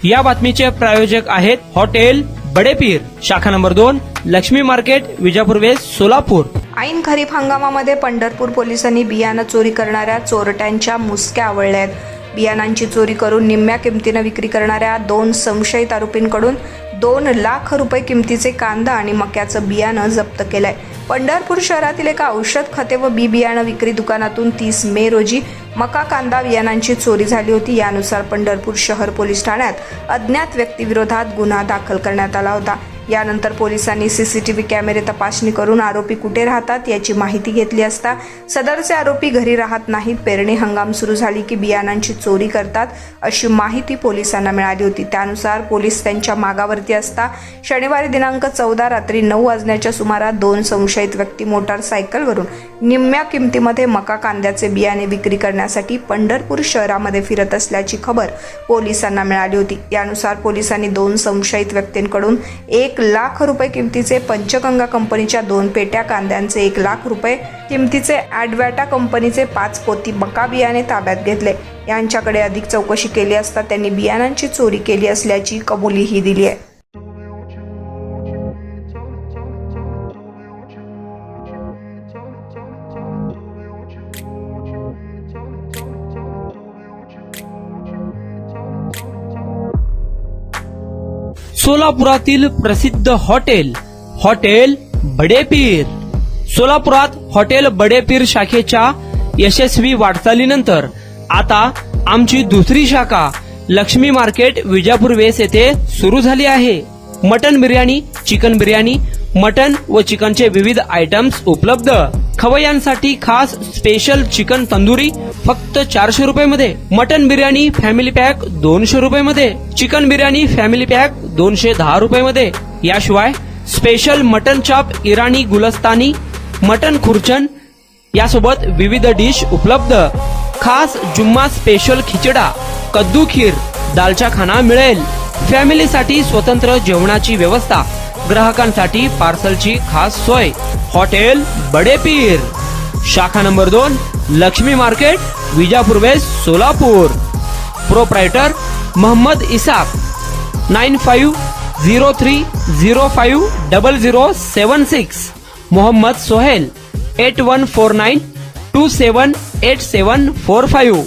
या बातमीचे प्रायोजक आहेत हॉटेल बडेपीर, शाखा number 2, Laxmi market, Vijapur west, Solapur. ऐन खरीप हंगामामध्ये पंढरपूर पोलिसांनी बियाणं चोरी करणाऱ्या चोरट्यांच्या मुसक्या आवळल्या आहेत। बियाणांची चोरी करून निम्म्या किमतीनं विक्री करणाऱ्या 2 संशयित आरोपींकडून 2 लाख रुपये किमतीचे कांदा आणि मक्याचं बियाणं जप्त केलंय। पंढरपूर शहरातील एका औषध खते व बी बियाणं विक्री दुकानातून 30 मे रोजी मका कांदा बियाणांची चोरी झाली होती। यानुसार पंढरपूर शहर पोलीस ठाण्यात अज्ञात व्यक्तीविरोधात गुन्हा दाखल करण्यात आला होता। यानंतर पोलिसांनी सीसीटीव्ही कॅमेरे तपासणी करून आरोपी कुठे राहतात याची माहिती घेतली असता सदरचे आरोपी घरी राहत नाहीत, पेरणी हंगाम सुरू झाली की बियाणांची चोरी करतात अशी माहिती पोलिसांना मिळाली होती। त्यानुसार पोलीस त्यांच्या मागावरती असता शनिवारी दिनांक 14 रात्री 9 वाजण्याच्या सुमारास 2 संशयित व्यक्ती मोटारसायकलवरून निम्म्या किमतीमध्ये मका कांद्याचे बियाणे विक्री करण्यासाठी पंढरपूर शहरामध्ये फिरत असल्याची खबर पोलिसांना मिळाली होती। यानुसार पोलिसांनी 2 संशयित व्यक्तींकडून 1 लाख रुपये किमतीचे पंचगंगा कंपनीच्या 2 पेट्या कांद्यांचे, 1 लाख रुपये किमतीचे ॲडव्हाटा कंपनीचे 5 पोती मका बियाणे ताब्यात घेतले। यांच्याकडे अधिक चौकशी केली असता त्यांनी बियाणांची चोरी केली असल्याची कबुलीही दिली आहे। सोलापुरातील प्रसिद्ध हॉटेल बडेपीर। सोलापुरात हॉटेल बडेपीर शाखेच्या यशस्वी वाटचालीनंतर आता आमची दुसरी शाखा लक्ष्मी मार्केट, विजापूर वेस्ट येथे सुरू झाली आहे। Mutton biryani, chicken biryani, mutton व चिकनचे विविध आयटम्स उपलब्ध। खवय्यांसाठी खास स्पेशल चिकन तंदुरी फक्त 400 रुपये मध्ये, मटन बिर्याणी फॅमिली पॅक 200 रुपये मध्ये, चिकन बिर्याणी फॅमिली पॅक 210 रुपये मध्ये। याशिवाय स्पेशल मटन चॉप, इराणी गुलस्तानी, मटन खुर्चन यासोबत विविध डिश उपलब्ध। खास जुम्मा स्पेशल खिचडा, कद्दू खीर, दालचा खाना मिळेल। फॅमिलीसाठी स्वतंत्र जेवणाची व्यवस्था, ग्राहकांसाठी पार्सलची खास सोय। हॉटेल बडेपीर, शाखा number 2, Laxmi market, Vijapur west, Solapur. Proprietor Mohammed Isaq, 9503050076। Mohammed Sohail, 8149278745।